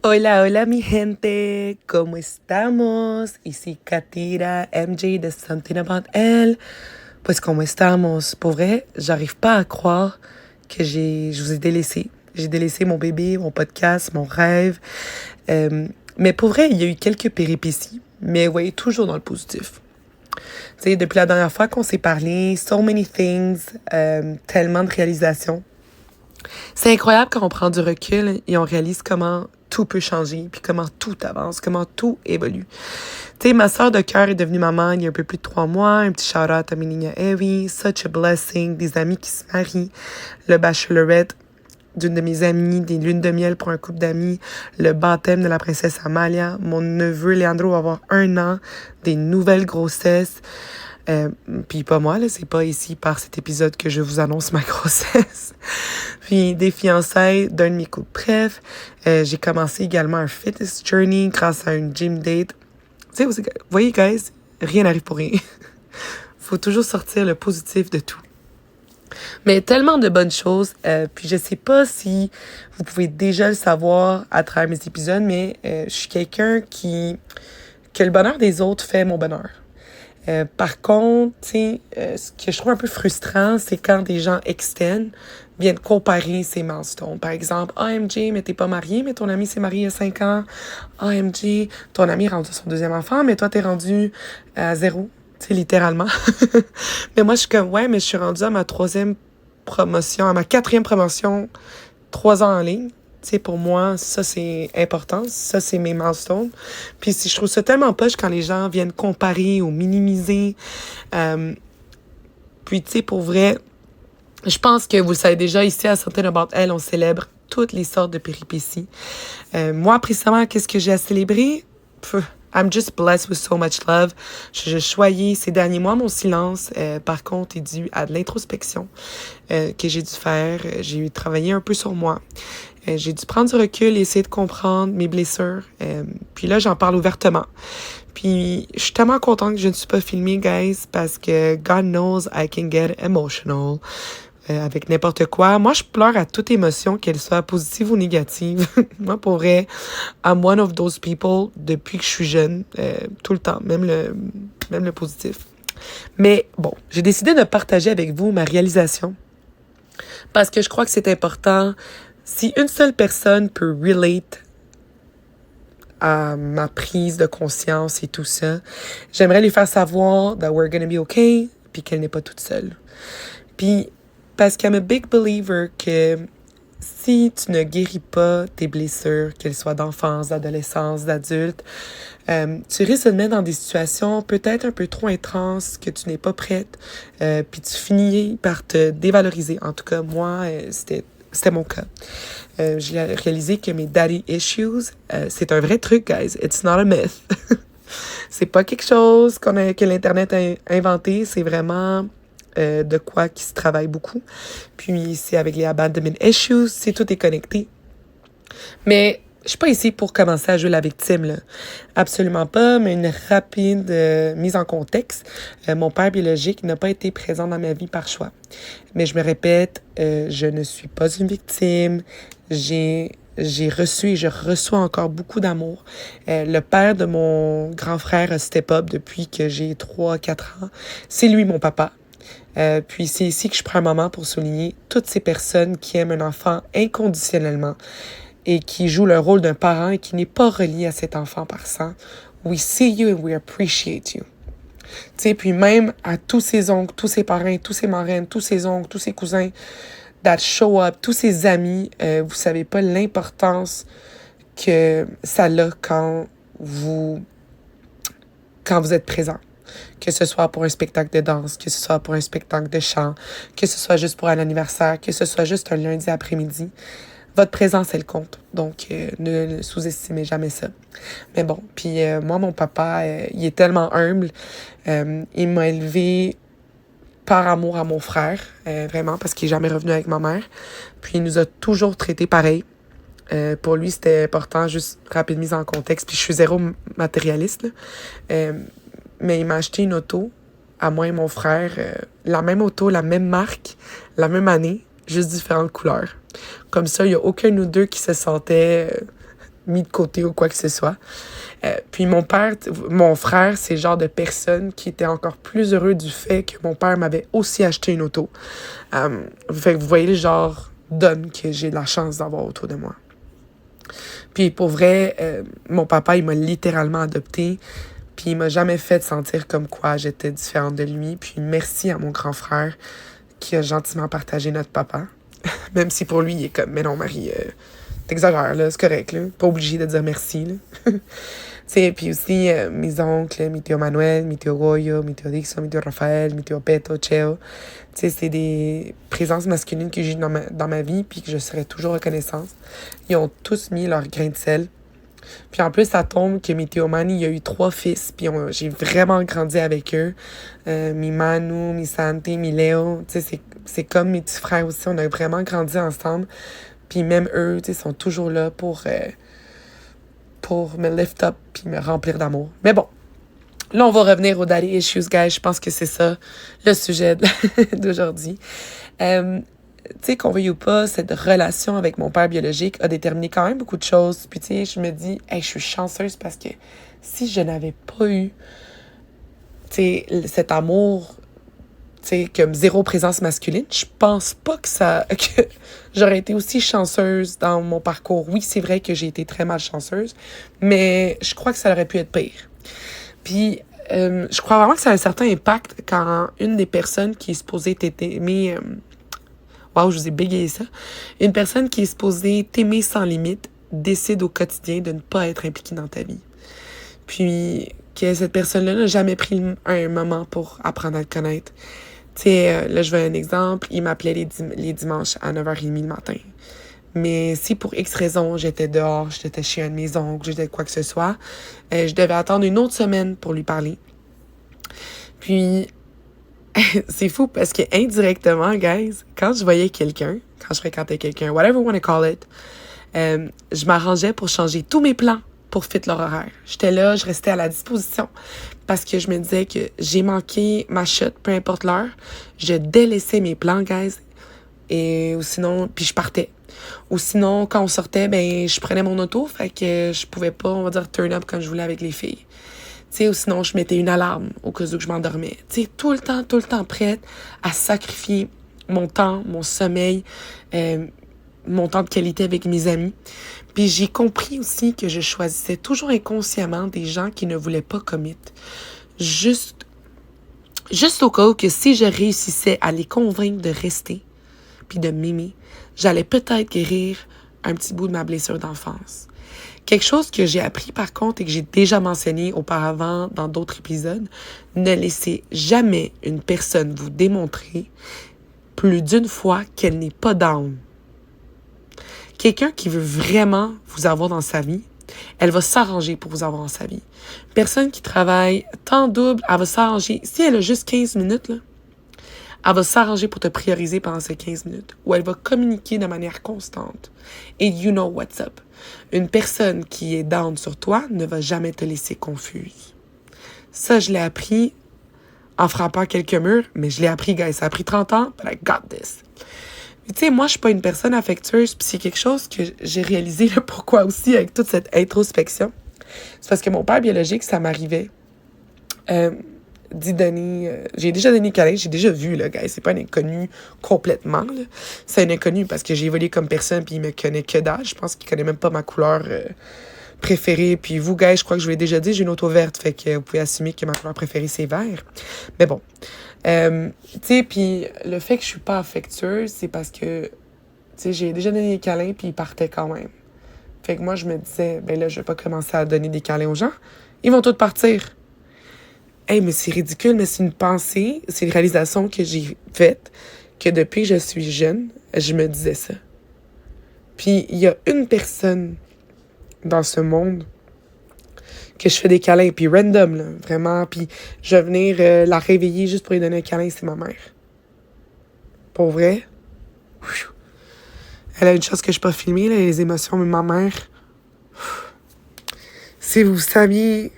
Hola, hola mi gente, ¿cómo estamos? Ici Katira, MJ de Something About Elle. Pues, ¿cómo estamos? Pour vrai, j'arrive pas à croire que je vous ai délaissé. J'ai délaissé mon bébé, mon podcast, mon rêve. Mais pour vrai, il y a eu quelques péripéties, mais ouais, toujours dans le positif. Tu sais, depuis la dernière fois qu'on s'est parlé, so many things, tellement de réalisations. C'est incroyable quand on prend du recul et on réalise comment tout peut changer, puis comment tout avance, comment tout évolue. Tu sais, ma sœur de cœur est devenue maman il y a un peu plus de 3 mois. Un petit shout-out à Meninia Evi. Such a blessing. Des amis qui se marient. Le bachelorette d'une de mes amies. Des lunes de miel pour un couple d'amis. Le baptême de la princesse Amalia. Mon neveu Leandro va avoir 1 an. Des nouvelles grossesses. Puis pas moi, là, c'est pas ici par cet épisode que je vous annonce ma grossesse. Puis des fiançailles d'un de mes couples. Bref, j'ai commencé également un fitness journey grâce à une gym date. Tu sais, vous voyez, guys, rien n'arrive pour rien. Faut toujours sortir le positif de tout. Mais tellement de bonnes choses. Puis je sais pas si vous pouvez déjà le savoir à travers mes épisodes, mais je suis quelqu'un que le bonheur des autres fait mon bonheur. Par contre, tu sais, ce que je trouve un peu frustrant, c'est quand des gens externes viennent comparer ces milestones. Par exemple, « Ah, MJ, mais t'es pas marié, mais ton ami s'est marié il y a 5 ans. Ah, MJ, ton ami est rendu à son 2e enfant, mais toi, t'es rendu à 0. » Tu sais, littéralement. Mais moi, je suis comme, ouais, mais je suis rendue à ma 3e promotion, à ma 4e promotion, 3 ans en ligne. Tu sais, pour moi, ça, c'est important. Ça, c'est mes milestones. Puis si je trouve ça tellement poche quand les gens viennent comparer ou minimiser. Puis, tu sais, pour vrai, je pense que vous le savez déjà, ici à Something About Elle, on célèbre toutes les sortes de péripéties. Moi, précisément, qu'est-ce que j'ai à célébrer? I'm just blessed with so much love. Je choyais ces derniers mois. Mon silence, par contre, est dû à de l'introspection que j'ai dû faire. J'ai travaillé un peu sur moi. J'ai dû prendre du recul et essayer de comprendre mes blessures. Puis là, j'en parle ouvertement. Puis je suis tellement contente que je ne suis pas filmée, guys, parce que God knows I can get emotional. Avec n'importe quoi. Moi, je pleure à toute émotion, qu'elle soit positive ou négative. Moi, pour vrai, I'm one of those people depuis que je suis jeune, tout le temps, même le positif. Mais bon, j'ai décidé de partager avec vous ma réalisation parce que je crois que c'est important. Si une seule personne peut relate à ma prise de conscience et tout ça, j'aimerais lui faire savoir that we're gonna be okay, puis qu'elle n'est pas toute seule. Puis parce qu'I'm a big believer que si tu ne guéris pas tes blessures, qu'elles soient d'enfance, d'adolescence, d'adulte, tu risques de te mettre dans des situations peut-être un peu trop intenses, que tu n'es pas prête, puis tu finis par te dévaloriser. En tout cas, moi, c'était mon cas. J'ai réalisé que mes daddy issues, c'est un vrai truc, guys. It's not a myth. C'est pas quelque chose que l'Internet a inventé, c'est vraiment de quoi qui se travaille beaucoup. Puis c'est avec les abandonment issues, c'est tout est connecté. Mais je suis pas ici pour commencer à jouer la victime, là. Absolument pas, mais une rapide mise en contexte. Mon père biologique n'a pas été présent dans ma vie par choix. Mais je me répète, je ne suis pas une victime. J'ai reçu et je reçois encore beaucoup d'amour. Le père de mon grand frère a step up depuis que j'ai 3-4 ans. C'est lui mon papa. Puis c'est ici que je prends un moment pour souligner toutes ces personnes qui aiment un enfant inconditionnellement et qui jouent le rôle d'un parent et qui n'est pas relié à cet enfant par sang. We see you and we appreciate you. Tu sais, puis même à tous ses oncles, tous ses parrains, tous ses marraines, tous ses oncles, tous ses cousins that show up, tous ses amis, vous savez pas l'importance que ça a quand vous êtes présent. Que ce soit pour un spectacle de danse, que ce soit pour un spectacle de chant, que ce soit juste pour un anniversaire, que ce soit juste un lundi après-midi. Votre présence, elle compte. Donc, ne sous-estimez jamais ça. Mais bon, puis moi, mon papa, il est tellement humble. Il m'a élevé par amour à mon frère, vraiment, parce qu'il n'est jamais revenu avec ma mère. Puis, il nous a toujours traités pareil. Pour lui, c'était important, juste rapide mise en contexte. Puis, je suis zéro matérialiste, là. Mais il m'a acheté une auto, à moi et mon frère, la même auto, la même marque, la même année, juste différentes couleurs. Comme ça, il n'y a aucun de nous deux qui se sentait mis de côté ou quoi que ce soit. Puis mon frère, c'est le genre de personne qui était encore plus heureux du fait que mon père m'avait aussi acheté une auto. Fait que vous voyez le genre d'homme que j'ai de la chance d'avoir autour de moi. Puis pour vrai, mon papa, il m'a littéralement adoptée. Puis il m'a jamais fait sentir comme quoi j'étais différente de lui. Puis merci à mon grand frère qui a gentiment partagé notre papa. Même si pour lui, il est comme, mais non, Marie, t'exagères, là, c'est correct, là. Pas obligé de dire merci, là. Tu sais, puis aussi, mes oncles, mi tio Manuel, mi tio Goyo, mi tio Dixon, mi tio Rafael, mi tio Peto, Cheo. Tu sais, c'est des présences masculines que j'ai dans ma vie, puis que je serai toujours reconnaissante. Ils ont tous mis leur grain de sel. Puis en plus, ça tombe que mi tio Manny, il a eu 3 fils, puis j'ai vraiment grandi avec eux. Mi Manu, mi Santi, mi Léo. Tu sais, c'est comme mes petits frères aussi. On a vraiment grandi ensemble. Puis même eux, tu sais, sont toujours là pour me lift up puis me remplir d'amour. Mais bon, là, on va revenir aux daddy issues, guys. Je pense que c'est ça le sujet d'aujourd'hui. Tu sais, qu'on veuille ou pas, cette relation avec mon père biologique a déterminé quand même beaucoup de choses. Puis tu sais, je me dis, hey, je suis chanceuse parce que si je n'avais pas eu, tu sais, cet amour, tu sais, comme zéro présence masculine, je pense pas que j'aurais été aussi chanceuse dans mon parcours. Oui, c'est vrai que j'ai été très malchanceuse, mais je crois que ça aurait pu être pire. Puis, je crois vraiment que ça a un certain impact quand une des personnes qui est supposée t'aimer... Wow, je vous ai bégayé ça. Une personne qui est supposée t'aimer sans limite décide au quotidien de ne pas être impliquée dans ta vie. Puis, que cette personne-là n'a jamais pris un moment pour apprendre à le connaître. Tu sais, là, je veux un exemple. Il m'appelait les dimanches à 9h30 le matin. Mais si pour X raison, j'étais dehors, j'étais chez un de mes oncles, j'étais quoi que ce soit, je devais attendre une autre semaine pour lui parler. Puis, c'est fou parce que indirectement, guys, quand je voyais quelqu'un, quand je fréquentais quelqu'un, whatever you want to call it, je m'arrangeais pour changer tous mes plans pour fit leur horaire. J'étais là, je restais à la disposition parce que je me disais que j'ai manqué ma shot, peu importe l'heure. Je délaissais mes plans, guys, ou sinon, puis je partais. Ou sinon, quand on sortait, ben je prenais mon auto, fait que je pouvais pas, on va dire, turn up comme je voulais avec les filles. Tu sais, ou sinon, je mettais une alarme au cas où je m'endormais. Tu sais, tout le temps prête à sacrifier mon temps, mon sommeil, mon temps de qualité avec mes amis. Puis j'ai compris aussi que je choisissais toujours inconsciemment des gens qui ne voulaient pas commit. Juste au cas où que si je réussissais à les convaincre de rester puis de m'aimer, j'allais peut-être guérir un petit bout de ma blessure d'enfance. Quelque chose que j'ai appris par contre et que j'ai déjà mentionné auparavant dans d'autres épisodes, ne laissez jamais une personne vous démontrer plus d'une fois qu'elle n'est pas down. Quelqu'un qui veut vraiment vous avoir dans sa vie, elle va s'arranger pour vous avoir dans sa vie. Personne qui travaille temps double, elle va s'arranger. Si elle a juste 15 minutes, là, elle va s'arranger pour te prioriser pendant ces 15 minutes. Ou elle va communiquer de manière constante. Et you know what's up. Une personne qui est down sur toi ne va jamais te laisser confuse. Ça, je l'ai appris en frappant quelques murs, mais je l'ai appris, guys. Ça a pris 30 ans, but I got this. Tu sais, moi, je suis pas une personne affectueuse, puis c'est quelque chose que j'ai réalisé le pourquoi aussi avec toute cette introspection. C'est parce que mon père biologique, ça m'arrivait d'y donner... j'ai déjà donné câlin, j'ai déjà vu, là, gars. C'est pas un inconnu complètement, là. C'est un inconnu parce que j'ai évolué comme personne, puis il me connaît que d'âge. Je pense qu'il connaît même pas ma couleur préférée. Puis vous, gars, je crois que je vous l'ai déjà dit, j'ai une auto verte, fait que vous pouvez assumer que ma couleur préférée, c'est vert. Mais bon... tu sais, puis le fait que je suis pas affectueuse, c'est parce que, tu sais, j'ai déjà donné des câlins, puis ils partaient quand même. Fait que moi, je me disais, ben là, je vais pas commencer à donner des câlins aux gens. Ils vont tous partir. Hey, mais c'est ridicule, mais c'est une pensée, c'est une réalisation que j'ai faite, que depuis que je suis jeune, je me disais ça. Puis il y a une personne dans ce monde que je fais des câlins, puis random, là, vraiment, puis je vais venir la réveiller juste pour lui donner un câlin, c'est ma mère. Pour vrai. Elle a une chose que je peux pas filmer, là, les émotions, mais ma mère, si vous saviez...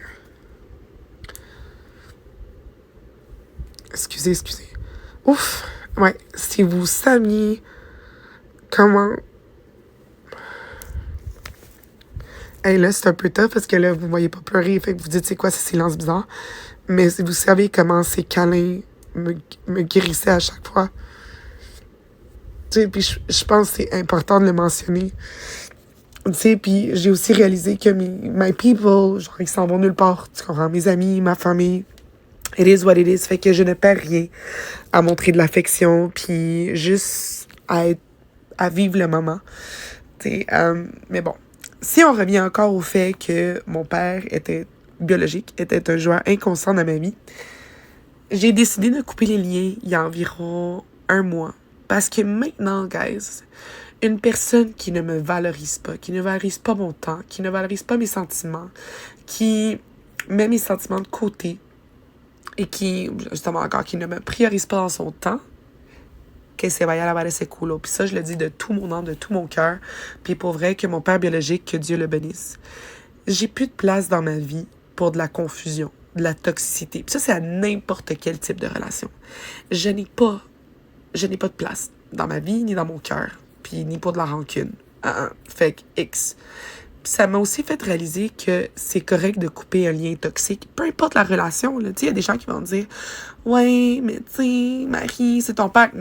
Excusez. Ouf! Ouais, si vous saviez comment Hey, là, c'est un peu tough parce que là, vous me voyez pas pleurer. Fait que vous dites, c'est quoi ce silence bizarre? Mais vous savez comment ces câlins me guérissaient à chaque fois. Tu sais, puis je pense que c'est important de le mentionner. Tu sais, puis j'ai aussi réalisé que my people, genre, ils s'en vont nulle part. Tu comprends? Mes amis, ma famille. It is what it is. Fait que je ne perds rien à montrer de l'affection, puis juste à vivre le moment. Tu sais, mais bon. Si on revient encore au fait que mon père était biologique, était un joueur inconscient dans ma vie, j'ai décidé de couper les liens il y a environ 1 mois. Parce que maintenant, guys, une personne qui ne me valorise pas, qui ne valorise pas mon temps, qui ne valorise pas mes sentiments, qui met mes sentiments de côté et qui, justement encore, qui ne me priorise pas dans son temps, que se vaya a lavar ese culo. Puis ça, je le dis de tout mon âme, de tout mon cœur. Puis pour vrai, que mon père biologique, que Dieu le bénisse. J'ai plus de place dans ma vie pour de la confusion, de la toxicité. Puis ça, c'est à n'importe quel type de relation. Je n'ai pas de place dans ma vie, ni dans mon cœur, puis ni pour de la rancune. Fait que X. Puis ça m'a aussi fait réaliser que c'est correct de couper un lien toxique, peu importe la relation. Il y a des gens qui vont dire « Ouais, mais tu sais, Marie, c'est ton père. »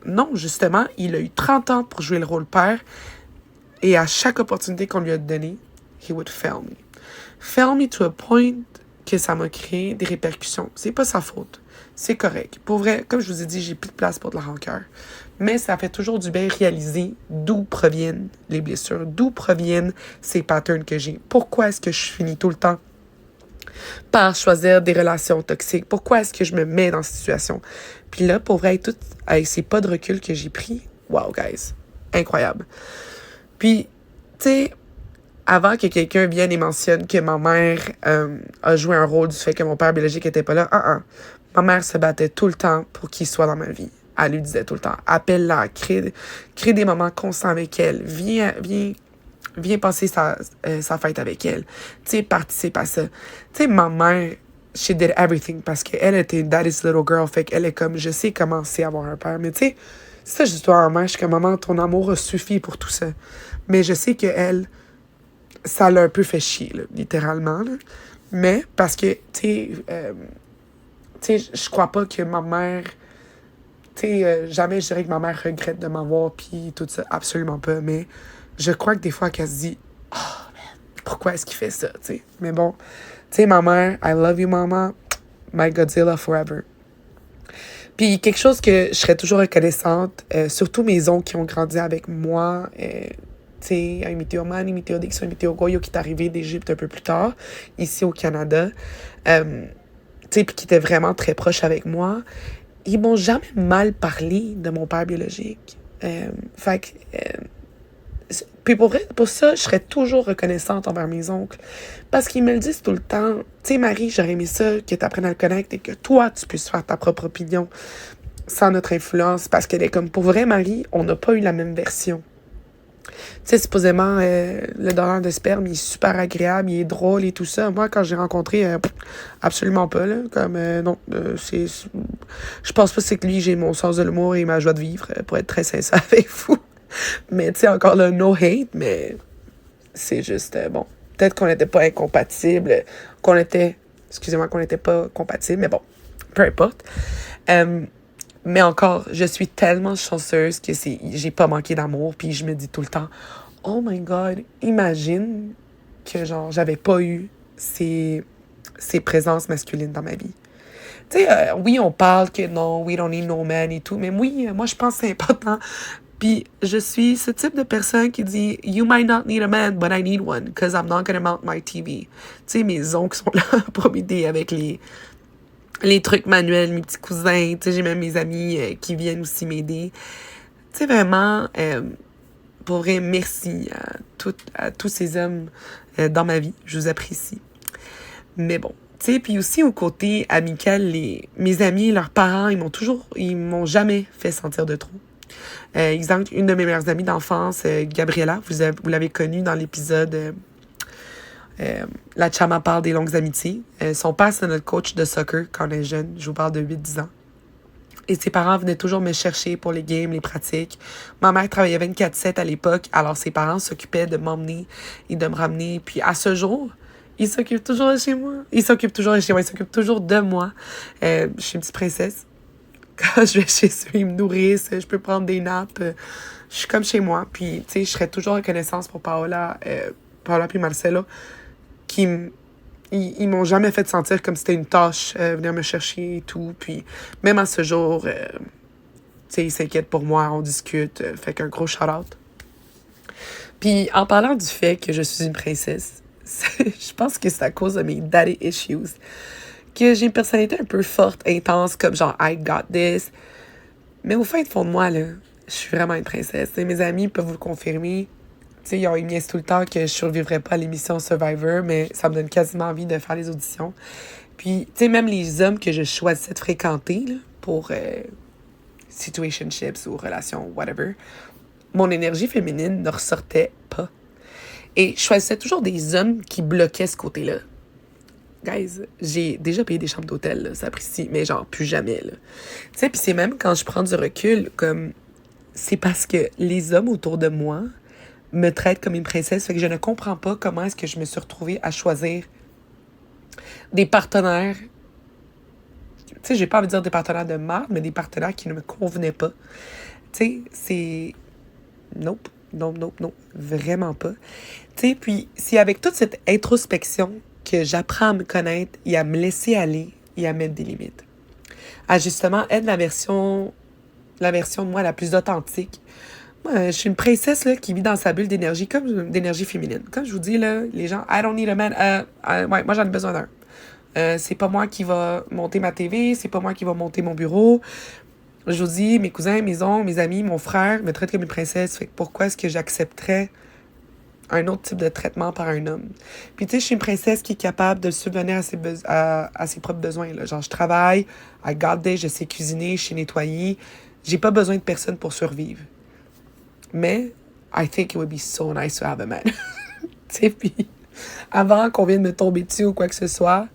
Non, justement, il a eu 30 ans pour jouer le rôle père et à chaque opportunité qu'on lui a donnée, he would fail me. Fail me to a point que ça m'a créé des répercussions. C'est pas sa faute. C'est correct. Pour vrai, comme je vous ai dit, j'ai plus de place pour de la rancœur. Mais ça fait toujours du bien réaliser d'où proviennent les blessures, d'où proviennent ces patterns que j'ai. Pourquoi est-ce que je finis tout le temps par choisir des relations toxiques? Pourquoi est-ce que je me mets dans cette situation? Puis là, pour vrai, tout avec ces pas de recul que j'ai pris, wow, guys, incroyable. Puis, tu sais, avant que quelqu'un vienne et mentionne que ma mère a joué un rôle du fait que mon père biologique était pas là, ma mère se battait tout le temps pour qu'il soit dans ma vie. Elle lui disait tout le temps, appelle-la, crée des moments constants avec elle, viens passer sa fête avec elle, tu sais, participe à ça. Tu sais, ma mère, she did everything parce qu'elle était daddy's little girl, fait qu'elle est comme, je sais comment c'est avoir un père, mais tu sais, ça, je dis toi en mère, je suis comme, maman, ton amour a suffi pour tout ça. Mais je sais qu'elle, ça l'a un peu fait chier, là, littéralement, là. Mais, parce que, tu sais, je crois pas que ma mère, tu sais, jamais je dirais que ma mère regrette de m'avoir, puis tout ça, absolument pas, mais je crois que des fois qu'elle se dit, oh, man, pourquoi est-ce qu'il fait ça, tu sais. Mais bon, tu sais, ma mère, I love you, mama, my Godzilla forever. Puis quelque chose que je serais toujours reconnaissante, surtout mes oncles qui ont grandi avec moi, tu sais, mi tio Manny, mi tio Dixon, mi tio Goyo, qui est arrivé d'Égypte un peu plus tard, ici au Canada, tu sais, puis qui était vraiment très proche avec moi, ils m'ont jamais mal parlé de mon père biologique. Fait que, puis pour vrai, pour ça, je serais toujours reconnaissante envers mes oncles. Parce qu'ils me le disent tout le temps. Tu sais, Marie, j'aurais aimé ça, que tu apprennes à le connaître et que toi, tu puisses faire ta propre opinion sans notre influence. Parce qu'elle est comme, pour vrai, Marie, on n'a pas eu la même version. Tu sais, supposément, le donneur de sperme, il est super agréable, il est drôle et tout ça. Moi, quand j'ai rencontré, absolument pas, là. Comme, non, je pense pas que c'est que lui, j'ai mon sens de l'humour et ma joie de vivre, pour être très sincère avec vous. Mais, tu sais, encore là, no hate, mais c'est juste, bon, peut-être qu'on n'était pas incompatibles, qu'on n'était pas compatibles, mais bon, peu importe. Mais encore, je suis tellement chanceuse que j'ai pas manqué d'amour, puis je me dis tout le temps, oh my God, imagine que, genre, j'avais pas eu ces présences masculines dans ma vie. Tu sais, oui, on parle que non, we don't need no man et tout, mais oui, moi, je pense que c'est important. Puis je suis ce type de personne qui dit « You might not need a man, but I need one, because I'm not gonna mount my TV. » Tu sais, mes oncles sont là pour m'aider avec les trucs manuels, mes petits cousins. Tu sais, j'ai même mes amis qui viennent aussi m'aider. Tu sais, vraiment, pour vrai, merci à tous ces hommes dans ma vie. Je vous apprécie. Mais bon. Tu sais, puis aussi au côté amical, mes amis, leurs parents, ils m'ont jamais fait sentir de trop. Exemple, une de mes meilleures amies d'enfance, Gabriella, vous l'avez connue dans l'épisode La Chama parle des longues amitiés. Son père, c'est notre coach de soccer quand on est jeune. Je vous parle de 8-10 ans. Et ses parents venaient toujours me chercher pour les games, les pratiques. Ma mère travaillait 24/7 à l'époque, alors ses parents s'occupaient de m'emmener et de me ramener. Puis à ce jour, ils s'occupent toujours de chez moi. Ils s'occupent toujours de chez moi. Ils s'occupent toujours de moi. Je suis une petite princesse. Quand je vais chez eux, ils me nourrissent. Je peux prendre des nappes. Je suis comme chez moi. Puis, tu sais, je serais toujours reconnaissante pour Paola puis Marcelo, qui ils m'ont jamais fait sentir comme si c'était une tâche, venir me chercher et tout. Puis, même à ce jour, tu sais, ils s'inquiètent pour moi, on discute. Fait qu'un gros shout-out. Puis, en parlant du fait que je suis une princesse, je pense que c'est à cause de mes daddy issues que j'ai une personnalité un peu forte, intense, comme genre I got this. Mais au fin de fond de moi, là, je suis vraiment une princesse. Et mes amis peuvent vous le confirmer. Tu sais, ils me niaisent tout le temps que je survivrais pas à l'émission Survivor, mais ça me donne quasiment envie de faire les auditions. Puis, tu sais, même les hommes que je choisissais de fréquenter là, pour situationships ou relations, whatever, mon énergie féminine ne ressortait pas. Et je choisissais toujours des hommes qui bloquaient ce côté-là. Guys, j'ai déjà payé des chambres d'hôtel, là, ça apprécie, mais genre plus jamais, là. Tu sais, puis c'est même quand je prends du recul, comme, c'est parce que les hommes autour de moi me traitent comme une princesse, fait que je ne comprends pas comment est-ce que je me suis retrouvée à choisir des partenaires, tu sais, j'ai pas envie de dire des partenaires de merde, mais des partenaires qui ne me convenaient pas. Tu sais, c'est... Nope, non, vraiment pas. Tu sais, puis c'est avec toute cette introspection que j'apprends à me connaître et à me laisser aller et à mettre des limites. À justement être la version de moi la plus authentique. Moi, je suis une princesse là, qui vit dans sa bulle d'énergie, comme d'énergie féminine. Comme je vous dis, là, les gens, I don't need a man. Ouais, moi, j'en ai besoin d'un. C'est pas moi qui va monter ma TV, c'est pas moi qui va monter mon bureau. Je vous dis, mes cousins, mes oncles, mes amis, mon frère me traitent comme une princesse. Fait que pourquoi est-ce que j'accepterais un autre type de traitement par un homme? Puis tu sais, je suis une princesse qui est capable de subvenir à ses propres besoins. Là. Genre, je travaille, I got this, je sais cuisiner, je sais nettoyer. J'ai pas besoin de personne pour survivre. Mais, I think it would be so nice to have a man. Tu sais, puis avant qu'on vienne me tomber dessus ou quoi que ce soit,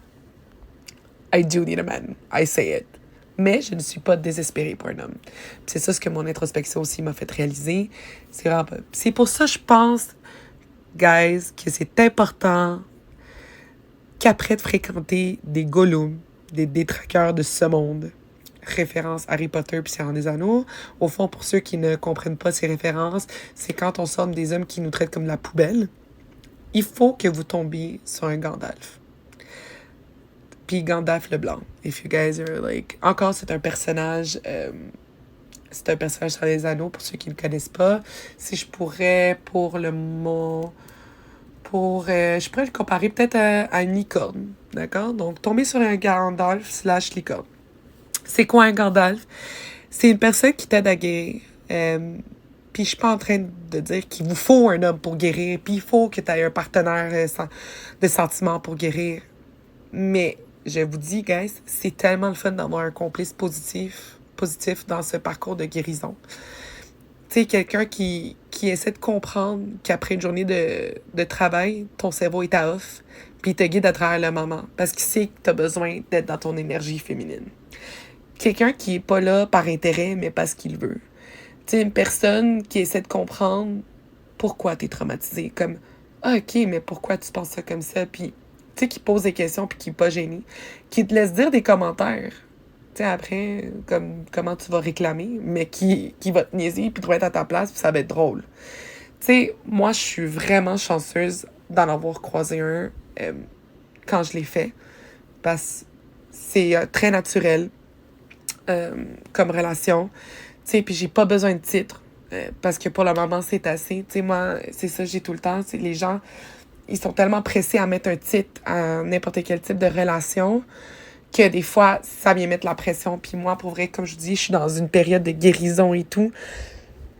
I do need a man. I say it. Mais je ne suis pas désespérée pour un homme. Puis c'est ça ce que mon introspection aussi m'a fait réaliser. C'est vraiment pas... C'est pour ça, je pense, guys, que c'est important qu'après de fréquenter des Gollum, des détraqueurs de ce monde, référence Harry Potter puis Seigneur des Anneaux, au fond, pour ceux qui ne comprennent pas ces références, c'est quand on sort des hommes qui nous traitent comme la poubelle, il faut que vous tombiez sur un Gandalf. Puis Gandalf le Blanc. If you guys are like... Encore, c'est un personnage... c'est un personnage sur les anneaux, pour ceux qui ne le connaissent pas. Si je pourrais, pour le mot... je pourrais le comparer peut-être à une licorne. D'accord? Donc, tomber sur un Gandalf / licorne. C'est quoi un Gandalf? C'est une personne qui t'aide à guérir. Puis je suis pas en train de dire qu'il vous faut un homme pour guérir, puis il faut que tu aies un partenaire de sentiments pour guérir. Mais je vous dis, guys, c'est tellement le fun d'avoir un complice positif dans ce parcours de guérison. Tu sais, quelqu'un qui essaie de comprendre qu'après une journée de travail, ton cerveau est à off, puis il te guide à travers le moment, parce qu'il sait que tu as besoin d'être dans ton énergie féminine. Quelqu'un qui est pas là par intérêt, mais parce qu'il veut. Tu sais, une personne qui essaie de comprendre pourquoi tu es traumatisé. Comme, OK, mais pourquoi tu penses ça comme ça? Puis, tu sais, qui pose des questions puis qui n'est pas gêné. Qui te laisse dire des commentaires. Tu sais, après, comme comment tu vas réclamer, mais qui va te niaiser puis te mettre à ta place puis ça va être drôle. Tu sais, moi, je suis vraiment chanceuse d'en avoir croisé un quand je l'ai fait. Parce que c'est très naturel. Comme relation. Tu sais, puis j'ai pas besoin de titre. Parce que pour le moment, c'est assez. Tu sais, moi, c'est ça, j'ai tout le temps. Les gens, ils sont tellement pressés à mettre un titre à n'importe quel type de relation que des fois, ça vient mettre la pression. Puis moi, pour vrai, comme je vous dis, je suis dans une période de guérison et tout.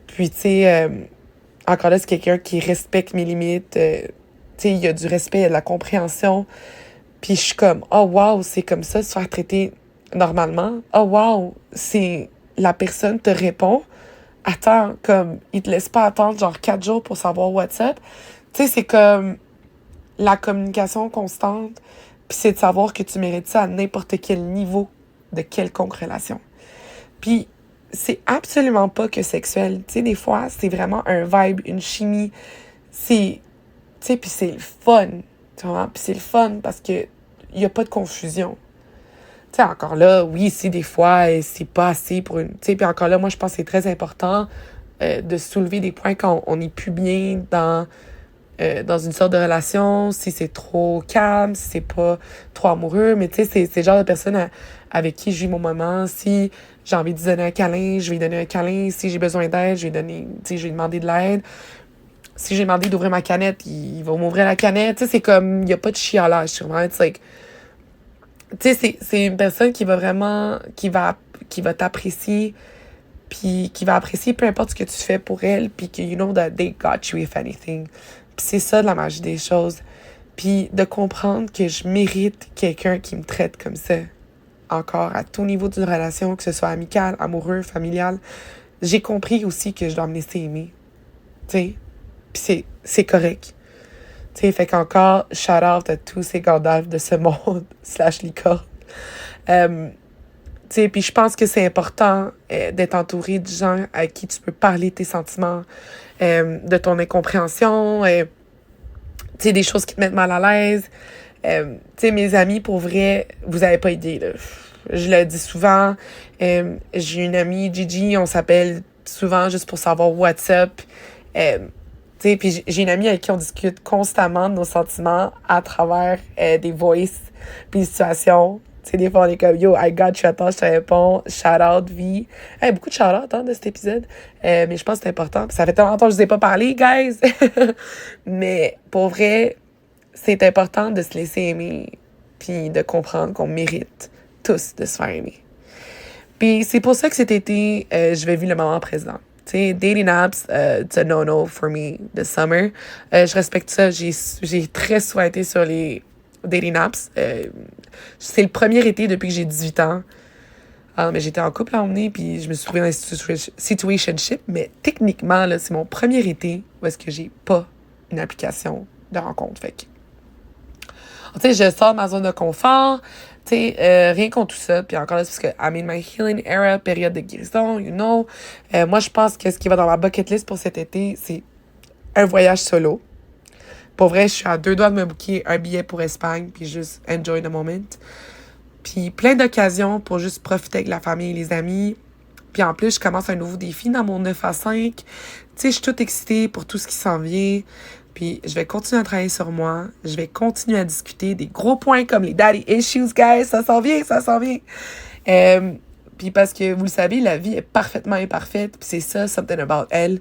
Puis, tu sais, encore là, c'est quelqu'un qui respecte mes limites. Tu sais, il y a du respect, il y a de la compréhension. Puis je suis comme, oh wow, c'est comme ça, se faire traiter normalement. Oh wow, c'est... La personne te répond. Attends, comme, il te laisse pas attendre genre 4 jours pour savoir WhatsApp. Tu sais, c'est comme la communication constante. Puis c'est de savoir que tu mérites ça à n'importe quel niveau de quelconque relation. Puis, c'est absolument pas que sexuel. Tu sais, des fois, c'est vraiment un vibe, une chimie. C'est... Tu sais, puis c'est le fun. Tu vois? Puis c'est le fun parce que il y a pas de confusion. Tu sais, encore là, oui, si des fois, c'est pas assez pour une... Tu sais, puis encore là, moi, je pense que c'est très important de soulever des points quand on n'est plus bien dans une sorte de relation, si c'est trop calme, si c'est pas trop amoureux. Mais tu sais, c'est le genre de personne avec qui je vis mon moment. Si j'ai envie de lui donner un câlin, je vais lui donner un câlin. Si j'ai besoin d'aide, je vais donner, tu sais, je vais lui demander de l'aide. Si j'ai demandé d'ouvrir ma canette, il va m'ouvrir la canette. Tu sais, c'est comme, il y a pas de chialage sur moi. It's like, tu sais, c'est une personne qui va vraiment, qui va t'apprécier, puis qui va apprécier peu importe ce que tu fais pour elle, puis que you know that they got you if anything. Puis c'est ça de la magie des choses. Puis de comprendre que je mérite quelqu'un qui me traite comme ça. Encore, à tout niveau d'une relation, que ce soit amicale, amoureux, familiale. J'ai compris aussi que je dois me laisser aimer. Tu sais? Puis c'est correct. Tu sais, fait qu'encore, shout out à tous ces Gandalf de ce monde, / licorne. Tu sais, puis je pense que c'est important d'être entouré de gens à qui tu peux parler tes sentiments, de ton incompréhension, tu sais, des choses qui te mettent mal à l'aise. Tu sais, mes amis, pour vrai, vous avez pas idée, là. Je le dis souvent. J'ai une amie, Gigi, on s'appelle souvent juste pour savoir what's up. Tu sais, puis j'ai une amie avec qui on discute constamment de nos sentiments à travers des voices puis des situations. Tu sais, des fois, on est comme, yo, I got you, attends, je te réponds. Shout out, vie. Hey, beaucoup de shout out de cet épisode. Mais je pense que c'est important. Ça fait tellement longtemps que je vous ai pas parlé, guys. Mais pour vrai, c'est important de se laisser aimer puis de comprendre qu'on mérite tous de se faire aimer. Puis c'est pour ça que cet été, je vais vivre le moment présent. Tu sais, dating apps, it's a no-no for me this summer. Je respecte ça. J'ai très souvent été sur les dating apps. C'est le premier été depuis que j'ai 18 ans. Mais j'étais en couple à emmener, puis je me suis trouvée dans une situationship. Mais techniquement, là, c'est mon premier été où est-ce que j'ai pas une application de rencontre. Fait que, tu sais, je sors de ma zone de confort. Tu sais, rien contre tout ça. Puis encore là, c'est parce que I'm in my healing era, période de guérison, you know. Moi, je pense que ce qui va dans ma bucket list pour cet été, c'est un voyage solo. Pour vrai, je suis à 2 doigts de me booker un billet pour Espagne, puis juste enjoy the moment. Puis plein d'occasions pour juste profiter avec la famille et les amis. Puis en plus, je commence un nouveau défi dans mon 9 à 5. Tu sais, je suis toute excitée pour tout ce qui s'en vient. Puis je vais continuer à travailler sur moi. Je vais continuer à discuter des gros points comme les daddy issues, guys. Ça s'en vient, ça s'en vient. Puis parce que, vous le savez, la vie est parfaitement imparfaite. Puis c'est ça, something about elle.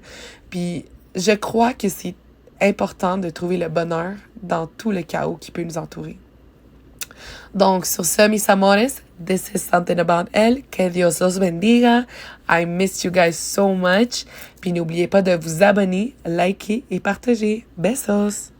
Puis je crois que c'est important de trouver le bonheur dans tout le chaos qui peut nous entourer. Donc, sur ce, mis amores, this is something about elle. Que Dios los bendiga. I miss you guys so much. Puis n'oubliez pas de vous abonner, liker et partager. Besos!